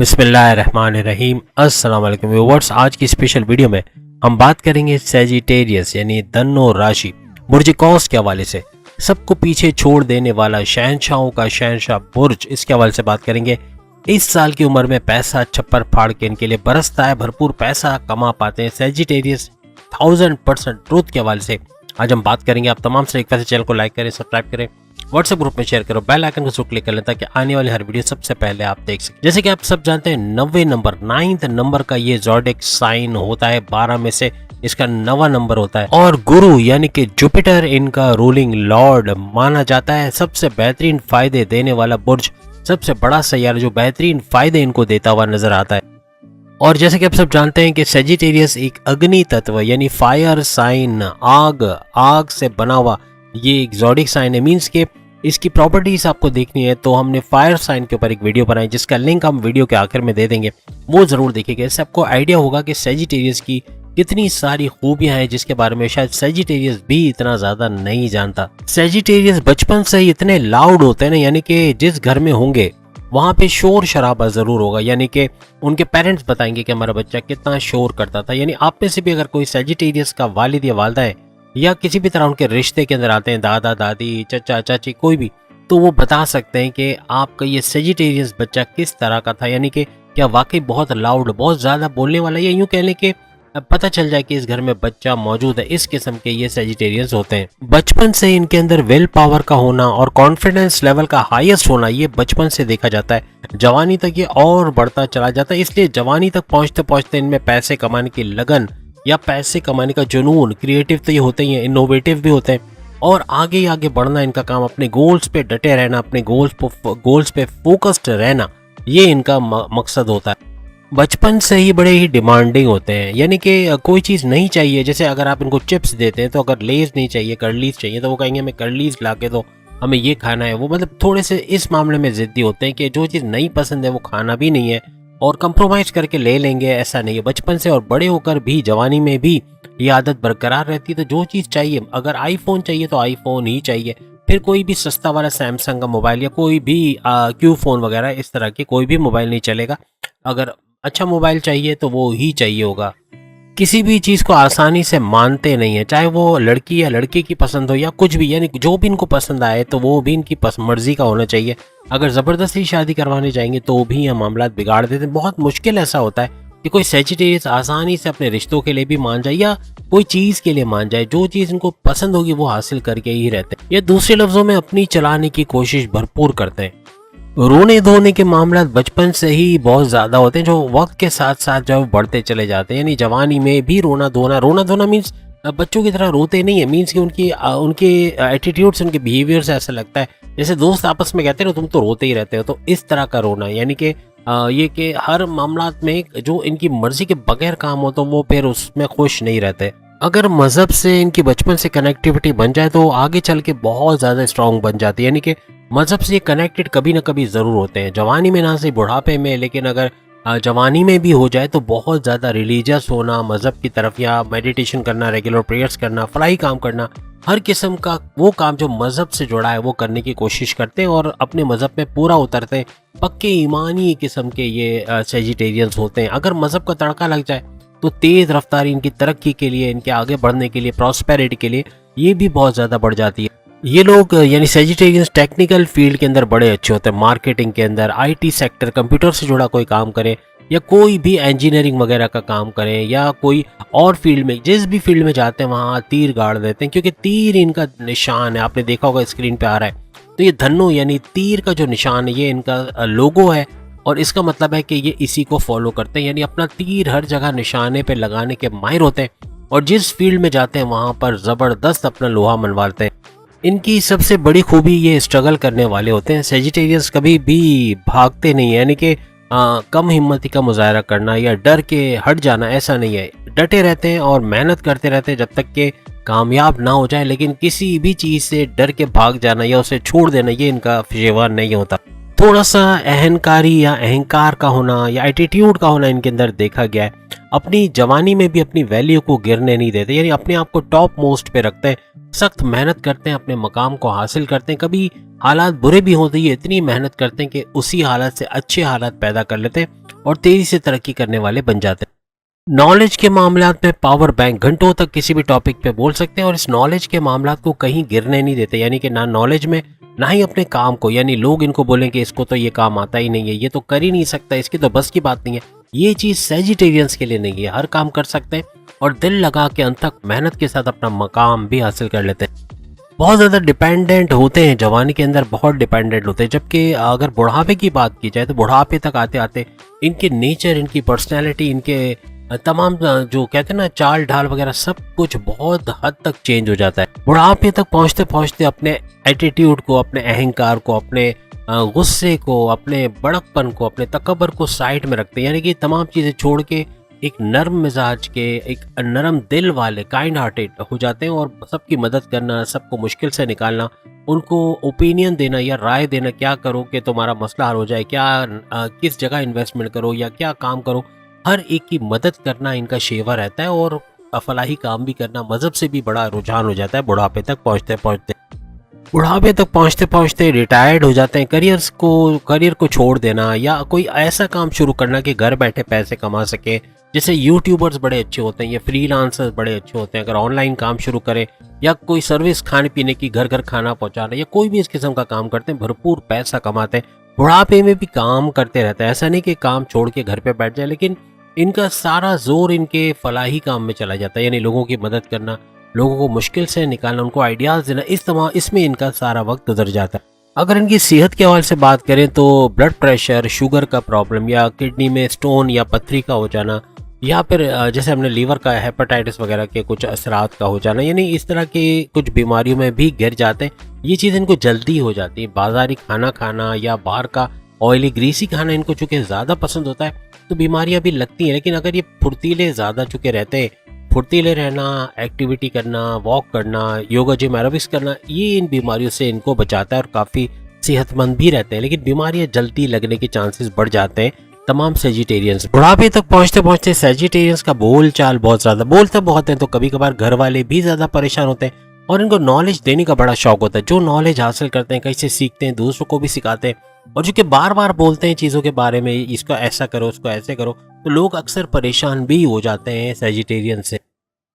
बिस्मिल्लाहिर्रहमानिर्रहीम। अस्सलाम वालेकुम व्यूअर्स। आज की स्पेशल वीडियो में हम बात करेंगे सैजिटेरियस यानी धनु राशि बुर्ज कौस के हवाले से। सबको पीछे छोड़ देने वाला शहंशाहों का शहंशाह बुर्ज, इसके हवाले से बात करेंगे। इस साल की उम्र में पैसा छप्पर फाड़ के इनके लिए बरसता है, भरपूर पैसा कमा पाते हैं सैजिटेरियस 1000% ट्रूथ के हवाले से आज हम बात करेंगे। आप तमाम से रिक्वेस्ट है चैनल को लाइक करें, सब्सक्राइब करें, व्हाट्सएप ग्रुप में शेयर करो, बेल आइकन को जरूर क्लिक कर लें ताकि आने वाली हर वीडियो सबसे पहले आप देख सकें। जैसे कि आप सब जानते हैं 90 नंबर 9th नंबर का ये ज़ोडिएक साइन होता है, 12 में से इसका 9वां नंबर होता है और गुरु यानी कि जुपिटर इनका रूलिंग लॉर्ड माना जाता है। सबसे बेहतरीन फायदे देने वाला बुर्ज, सबसे बड़ा सैयारा जो बेहतरीन फायदे इनको देता हुआ नजर आता है। और जैसे कि आप सब जानते हैं कि सैजिटेरियस एक अग्नि तत्व यानी फायर साइन, आग से बना हुआ ये एक ज़ोडिएक साइन है। मींस के इसकी प्रॉपर्टीज आपको देखनी है तो हमने फायर साइन के ऊपर एक वीडियो बनाई जिसका लिंक हम वीडियो के आखिर में दे देंगे, वो जरूर देखिएगा। इससे आपको आइडिया होगा कि सैजिटेरियस की कितनी सारी खूबियां हैं जिसके बारे में शायद सैजिटेरियस भी इतना ज्यादा नहीं जानता। सैजिटेरियस बचपन से ही इतने लाउड होते हैं ना, यानी कि जिस घर में होंगे वहां पे शोर शराबा जरूर होगा। यानी कि उनके पेरेंट्स बताएंगे कि हमारा बच्चा कितना शोर करता था। यानी आप में से भी अगर कोई सैजिटेरियस का वालिद या वालदा है या किसी भी तरह उनके रिश्ते के अंदर आते हैं, दादा दादी चचा चाची कोई भी, तो वो बता सकते हैं कि आपका ये सैजिटेरियस बच्चा किस तरह का था। यानी कि क्या वाकई बहुत लाउड, बहुत ज्यादा बोलने वाला, या यूं कह लें कि पता चल जाए कि इस घर में बच्चा मौजूद है। इस किस्म के ये सैजिटेरियस होते हैं। बचपन से इनके अंदर विल पावर का होना और कॉन्फिडेंस लेवल का हाईएस्ट होना ये बचपन से देखा जाता है। जवानी तक ये और बढ़ता चला जाता है, इसलिए जवानी तक पहुंचते पहुंचते इनमें पैसे कमाने की लगन या पैसे कमाने का जुनून, क्रिएटिव तो ये होते ही हैं, इनोवेटिव भी होते हैं और आगे ही आगे बढ़ना इनका काम, अपने गोल्स पे डटे रहना, अपने गोल्स पे फोकस्ड रहना, ये इनका मकसद होता है। बचपन से ही बड़े ही डिमांडिंग होते हैं, यानी कि कोई चीज़ नहीं चाहिए, जैसे अगर आप इनको चिप्स देते हैं तो अगर लेज नहीं चाहिए, कर्लीज चाहिए, तो वो कहेंगे हमें कर्लीज ला के दो, हमें ये खाना है। वो मतलब थोड़े से इस मामले में जिद्दी होते हैं कि जो चीज़ नहीं पसंद है वो खाना भी नहीं है और कंप्रोमाइज करके ले लेंगे, ऐसा नहीं है। बचपन से और बड़े होकर भी, जवानी में भी ये आदत बरकरार रहती है। तो जो चीज़ चाहिए, अगर आईफोन चाहिए तो आईफोन ही चाहिए, फिर कोई भी सस्ता वाला सैमसंग का मोबाइल या कोई भी क्यू फोन वगैरह इस तरह के कोई भी मोबाइल नहीं चलेगा। अगर अच्छा मोबाइल चाहिए तो वो ही चाहिए होगा। किसी भी चीज़ को आसानी से मानते नहीं है, चाहे वो लड़की या लड़के की पसंद हो या कुछ भी, यानी जो भी इनको पसंद आए तो वो भी इनकी मर्जी का होना चाहिए। अगर ज़बरदस्ती शादी करवाने जाएंगे तो भी ये मामला बिगाड़ देते हैं। बहुत मुश्किल ऐसा होता है कि कोई सैजिटेरियस आसानी से अपने रिश्तों के लिए भी मान जाए या कोई चीज़ के लिए मान जाए। जो चीज़ इनको पसंद होगी वो हासिल करके ही रहते हैं। ये दूसरे लफ्ज़ों में अपनी चलाने की कोशिश भरपूर करते हैं। रोने धोने के मामला बचपन से ही बहुत ज़्यादा होते हैं जो वक्त के साथ साथ जो बढ़ते चले जाते हैं। यानी जवानी में भी रोना धोना मीन्स बच्चों की तरह रोते नहीं है। मीन्स कि उनके एटीट्यूड से, उनके बिहेवियर से ऐसा लगता है जैसे दोस्त आपस में कहते हैं ना तुम तो रोते ही रहते हो, तो इस तरह का रोना। यानी कि ये कि हर मामला में जो इनकी मर्जी के बगैर काम हो तो वो फिर उसमें खुश नहीं रहते। अगर मज़हब से इनकी बचपन से कनेक्टिविटी बन जाए तो आगे चल के बहुत ज़्यादा स्ट्रॉन्ग बन जाती है। यानी कि मज़हब से ये कनेक्टेड कभी ना कभी ज़रूर होते हैं, जवानी में ना से बुढ़ापे में, लेकिन अगर जवानी में भी हो जाए तो बहुत ज़्यादा रिलीजियस होना, मज़हब की तरफ या मेडिटेशन करना, रेगुलर प्रेयर्स करना, फलाही काम करना, हर किस्म का वो काम जो मज़हब से जुड़ा है वो करने की कोशिश करते हैं और अपने मज़हब में पूरा उतरते हैं। पक्के ईमानी किस्म के ये सैजिटेरियंस होते हैं। अगर मज़हब का तड़का लग जाए तो तेज़ रफ्तारी इनकी तरक्की के लिए, इनके आगे बढ़ने के लिए, प्रॉस्पेरिटी के लिए ये भी बहुत ज़्यादा बढ़ जाती है। ये लोग यानी सैजिटेरियंस टेक्निकल फील्ड के अंदर बड़े अच्छे होते हैं, मार्केटिंग के अंदर, आईटी सेक्टर, कंप्यूटर से जुड़ा कोई काम करें या कोई भी इंजीनियरिंग वगैरह का काम करें या कोई और फील्ड में, जिस भी फील्ड में जाते हैं वहाँ तीर गाड़ देते हैं, क्योंकि तीर इनका निशान है। आपने देखा होगा स्क्रीन पे आ रहा है, तो ये धनु यानी तीर का जो निशान है ये इनका लोगो है और इसका मतलब है कि ये इसी को फॉलो करते हैं। यानी अपना तीर हर जगह निशाने पे लगाने के माहिर होते हैं और जिस फील्ड में जाते हैं वहाँ पर ज़बरदस्त अपना लोहा मनवाते हैं। इनकी सबसे बड़ी खूबी ये स्ट्रगल करने वाले होते हैं। सैजिटेरियस कभी भी भागते नहीं है, यानी कि कम हिम्मती का मुजाहरा करना या डर के हट जाना ऐसा नहीं है। डटे रहते हैं और मेहनत करते रहते हैं जब तक कि कामयाब ना हो जाए, लेकिन किसी भी चीज़ से डर के भाग जाना या उसे छोड़ देना ये इनका शेवान नहीं होता। थोड़ा सा अहंकारी या अहंकार का होना या एटीट्यूड का होना इनके अंदर देखा गया है। अपनी जवानी में भी अपनी वैल्यू को गिरने नहीं देते, यानी अपने आप को टॉप मोस्ट पे रखते हैं, सख्त मेहनत करते हैं, अपने मकाम को हासिल करते हैं, कभी हालात बुरे भी होते ये इतनी मेहनत करते हैं कि उसी हालात से अच्छे हालात पैदा कर लेते हैं और तेजी से तरक्की करने वाले बन जाते हैं। नॉलेज के मामलात में पावर बैंक घंटों तक किसी भी टॉपिक पे बोल सकते हैं और इस नॉलेज के मामलात को कहीं गिरने नहीं देते, यानी कि ना नॉलेज में ना ही अपने काम को, यानी लोग इनको बोलें कि इसको तो ये काम आता ही नहीं है, ये तो कर ही नहीं सकता, इसकी तो बस की बात नहीं है, ये चीज़ सेजिटेरियंस के लिए नहीं है। हर काम कर सकते हैं और दिल लगा के अंत तक मेहनत के साथ अपना मकाम भी हासिल कर लेते हैं। बहुत ज़्यादा डिपेंडेंट होते हैं, जवानी के अंदर बहुत डिपेंडेंट होते हैं, जबकि अगर बुढ़ापे की बात की जाए तो बुढ़ापे तक आते आते इनके नेचर, इनकी पर्सनैलिटी, इनके तमाम जो कहते हैं ना चाल ढाल वगैरह सब कुछ बहुत हद तक चेंज हो जाता है। बुढ़ापे तक पहुंचते पहुंचते अपने एटीट्यूड को, अपने अहंकार को, अपने गुस्से को, अपने बड़कपन को, अपने तकब्बर को साइड में रखते हैं, यानी कि तमाम चीज़ें छोड़ के एक नरम मिजाज के, एक नरम दिल वाले, काइंड हार्टेड हो जाते हैं और सबकी मदद करना, सबको मुश्किल से निकालना, उनको ओपिनियन देना या राय देना, क्या करो कि तुम्हारा मसला हल हो जाए, क्या किस जगह इन्वेस्टमेंट करो या क्या काम करो, हर एक की मदद करना इनका शेवा रहता है और फलाही काम भी करना मजहब से भी बड़ा रुझान हो जाता है। बुढ़ापे तक पहुंचते पहुंचते रिटायर्ड हो जाते हैं। करियर को छोड़ देना या कोई ऐसा काम शुरू करना कि घर बैठे पैसे कमा सके, जैसे यूट्यूबर्स बड़े अच्छे होते हैं या फ्रीलांसर्स बड़े अच्छे होते हैं, अगर ऑनलाइन काम शुरू करें या कोई सर्विस खाने पीने की, घर घर खाना पहुंचाना या कोई भी इस किस्म का काम करते हैं, भरपूर पैसा कमाते हैं। बुढ़ापे में भी काम करते रहते हैं, ऐसा नहीं कि काम छोड़ के घर पे बैठ जाए, लेकिन इनका सारा जोर इनके फलाही काम में चला जाता है, यानी लोगों की मदद करना, लोगों को मुश्किल से निकालना, उनको आइडियाज देना, इसमें इनका सारा वक्त गुजर जाता है। अगर इनकी सेहत के हवाले से बात करें तो ब्लड प्रेशर, शुगर का प्रॉब्लम या किडनी में स्टोन या पथरी का हो जाना या फिर जैसे हमने लीवर का, हेपेटाइटिस वगैरह के कुछ असरात का हो जाना, यानी इस तरह की कुछ बीमारियों में भी गिर जाते हैं। ये चीज़ इनको जल्दी हो जाती है। बाजारी खाना खाना या बाहर का ऑयली ग्रीसी खाना इनको चूँकि ज़्यादा पसंद होता है तो बीमारियां भी लगती हैं, लेकिन अगर ये फुर्तीले ज़्यादा चुके रहते हैं, फुर्तीले रहना, एक्टिविटी करना, वॉक करना, योगा, जिम, एरोबिक्स करना, ये इन बीमारियों से इनको बचाता है और काफ़ी सेहतमंद भी रहते हैं। लेकिन बीमारियां जल्दी लगने के चांसेस बढ़ जाते हैं तमाम सेजिटेरियंस। बुढ़ापे तक पहुंचते पहुंचते सेजिटेरियंस का बोल चाल बहुत ज़्यादा, बोलते बहुत हैं तो कभी कभार घर वाले भी ज़्यादा परेशान होते हैं और इनको नॉलेज देने का बड़ा शौक होता है। जो नॉलेज हासिल करते हैं, कहीं से सीखते हैं, दूसरों को भी सिखाते हैं और जो कि बार बार बोलते हैं चीज़ों के बारे में, इसको ऐसा करो, उसको ऐसे करो, तो लोग अक्सर परेशान भी हो जाते हैं सेजिटेरियन से।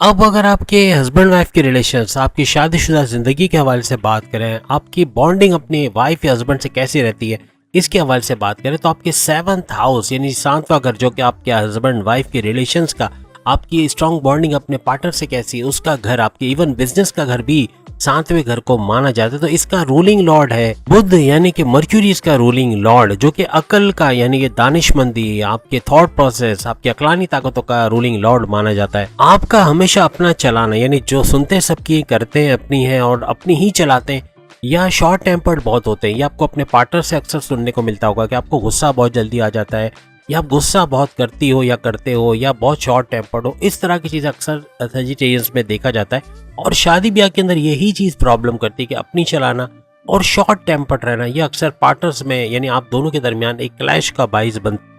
अब अगर आपके हस्बैंड वाइफ के रिलेशंस, आपकी शादीशुदा ज़िंदगी के हवाले से बात करें, आपकी बॉन्डिंग अपनी वाइफ या हस्बैंड से कैसी रहती है, इसके हवाले से बात करें तो आपके 7th हाउस यानी 7वां घर, जो कि आपके हस्बैंड वाइफ के रिलेशंस का, आपकी स्ट्रॉन्ग बॉन्डिंग अपने पार्टनर से कैसी है, उसका घर, आपके इवन बिजनेस का घर भी 7वें घर को माना जाता है। तो इसका रूलिंग लॉर्ड है बुध, यानी कि मर्क्यूरी इसका रूलिंग लॉर्ड, जो कि अकल का यानी कि दानिशमंदी, आपके थॉट प्रोसेस, आपकी अकलानी ताकतों का रूलिंग लॉर्ड माना जाता है। आपका हमेशा अपना चलाना, यानी जो सुनते सबकी करते हैं अपनी है और अपनी ही चलाते हैं, या शॉर्ट टेम्पर्ड बहुत होते हैं। ये आपको अपने पार्टनर से अक्सर सुनने को मिलता होगा कि आपको गुस्सा बहुत जल्दी आ जाता है, या आप गुस्सा बहुत करती हो या करते हो, या बहुत शॉर्ट टेम्पर्ड हो। इस तरह की चीज़ अक्सर सेजिटेरियंस में देखा जाता है और शादी ब्याह के अंदर यही चीज़ प्रॉब्लम करती है कि अपनी चलाना और शॉर्ट टेम्पर्ड रहना, ये अक्सर पार्टनर्स में यानी आप दोनों के दरमियान एक क्लैश का बाइस बनता है।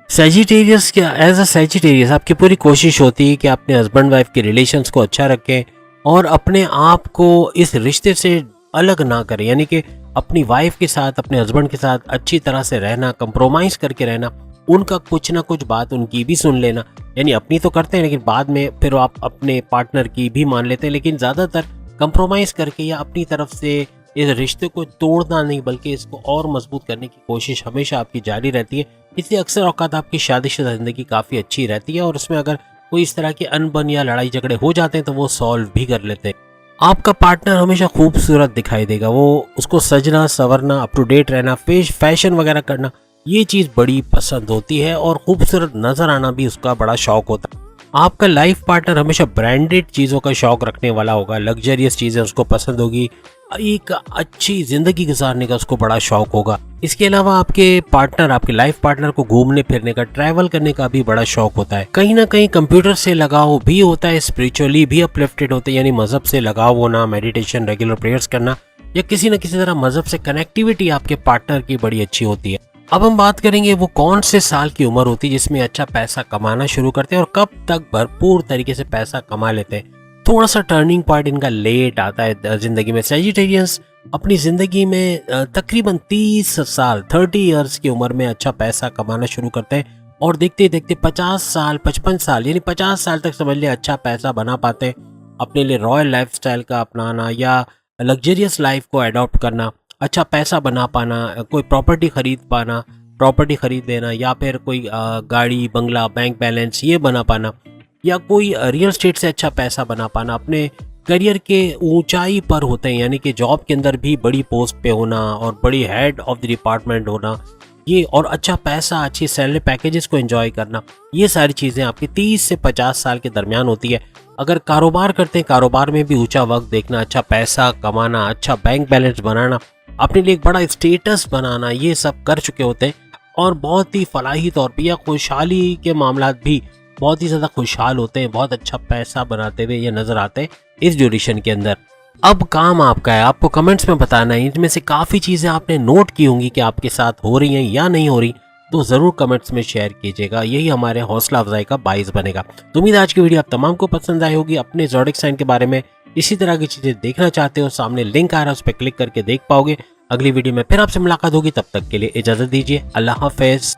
सेजिटेरियस के एज अ सेजिटेरियस आपकी पूरी कोशिश होती है कि अपने हस्बैंड वाइफ के रिलेशंस को अच्छा रखें और अपने आप को इस रिश्ते से अलग ना करें, यानी कि अपनी वाइफ के साथ, अपने हस्बैंड के साथ अच्छी तरह से रहना, कंप्रोमाइज़ करके रहना, उनका कुछ ना कुछ बात उनकी भी सुन लेना, यानी अपनी तो करते हैं लेकिन बाद में फिर आप अपने पार्टनर की भी मान लेते हैं, लेकिन ज़्यादातर कंप्रोमाइज़ करके या अपनी तरफ से इस रिश्ते को तोड़ना नहीं बल्कि इसको और मजबूत करने की कोशिश हमेशा आपकी जारी रहती है। इसलिए अक्सर औकात आपकी शादीशुदा ज़िंदगी काफ़ी अच्छी रहती है और उसमें अगर कोई इस तरह की अनबन या लड़ाई झगड़े हो जाते हैं तो वो सॉल्व भी कर लेते हैं। आपका पार्टनर हमेशा खूबसूरत दिखाई देगा, वो उसको सजना संवरना, अप टू डेट रहना, फैशन वगैरह करना, ये चीज़ बड़ी पसंद होती है और खूबसूरत नजर आना भी उसका बड़ा शौक होता है। आपका लाइफ पार्टनर हमेशा ब्रांडेड चीज़ों का शौक रखने वाला होगा, लग्जरियस चीज़ें उसको पसंद होगी, एक अच्छी ज़िंदगी गुजारने का उसको बड़ा शौक होगा। इसके अलावा आपके पार्टनर, आपके लाइफ पार्टनर को घूमने फिरने का, ट्रैवल करने का भी बड़ा शौक होता है। कहीं ना कहीं कंप्यूटर से लगाव भी होता है, स्पिरिचुअली भी अपलिफ्टेड होते हैं, यानी मजहब से लगाव होना, मेडिटेशन, रेगुलर प्रेयर्स करना या किसी न किसी तरह मजहब से कनेक्टिविटी आपके पार्टनर की बड़ी अच्छी होती है। अब हम बात करेंगे वो कौन से साल की उम्र होती है जिसमें अच्छा पैसा कमाना शुरू करते हैं और कब तक भरपूर तरीके से पैसा कमा लेते हैं। थोड़ा सा टर्निंग पॉइंट इनका लेट आता है जिंदगी में। सेजिटेरियंस अपनी जिंदगी में तकरीबन 30 साल 30 इयर्स की उम्र में अच्छा पैसा कमाना शुरू करते हैं और देखते देखते 50 साल 55 साल यानी 50 साल तक समझ लिया अच्छा पैसा बना पाते हैं। अपने लिए रॉयल लाइफस्टाइल का अपनाना या लग्जरियस लाइफ को अडॉप्ट करना, अच्छा पैसा बना पाना, कोई प्रॉपर्टी खरीद पाना, प्रॉपर्टी खरीद लेना, या फिर कोई गाड़ी बंगला बैंक बैलेंस ये बना पाना, या कोई रियल एस्टेट से अच्छा पैसा बना पाना, अपने करियर के ऊंचाई पर होते हैं यानी कि जॉब के अंदर भी बड़ी पोस्ट पे होना और बड़ी हेड ऑफ द डिपार्टमेंट होना, ये और अच्छा पैसा अच्छी सैलरी पैकेजेस को एंजॉय करना, ये सारी चीज़ें आपकी 30 से 50 साल के दरमियान होती है। अगर कारोबार करते हैं, कारोबार में भी ऊंचा वक्त देखना, अच्छा पैसा कमाना, अच्छा बैंक बैलेंस बनाना, अपने लिए एक बड़ा स्टेटस बनाना, ये सब कर चुके होते हैं और बहुत ही फलाही तौर पे या खुशहाली के मामला भी बहुत ही ज़्यादा खुशहाल होते हैं, बहुत अच्छा पैसा बनाते हुए ये नज़र आते हैं इस ड्यूरेशन के अंदर। अब काम आपका है, आपको कमेंट्स में बताना है इनमें से काफ़ी चीज़ें आपने नोट की होंगी कि आपके साथ हो रही हैं या नहीं हो रही, तो ज़रूर कमेंट्स में शेयर कीजिएगा, यही हमारे हौसला अफजाई का बाइस बनेगा। तो उम्मीद आज की वीडियो आप तमाम को पसंद आई होगी। अपने ज़ोडिक साइन के बारे में इसी तरह की चीज़ें देखना चाहते हो, सामने लिंक आ रहा है, उस पर क्लिक करके देख पाओगे। अगली वीडियो में फिर आपसे मुलाकात होगी, तब तक के लिए इजाज़त दीजिए। अल्लाह हाफिज़।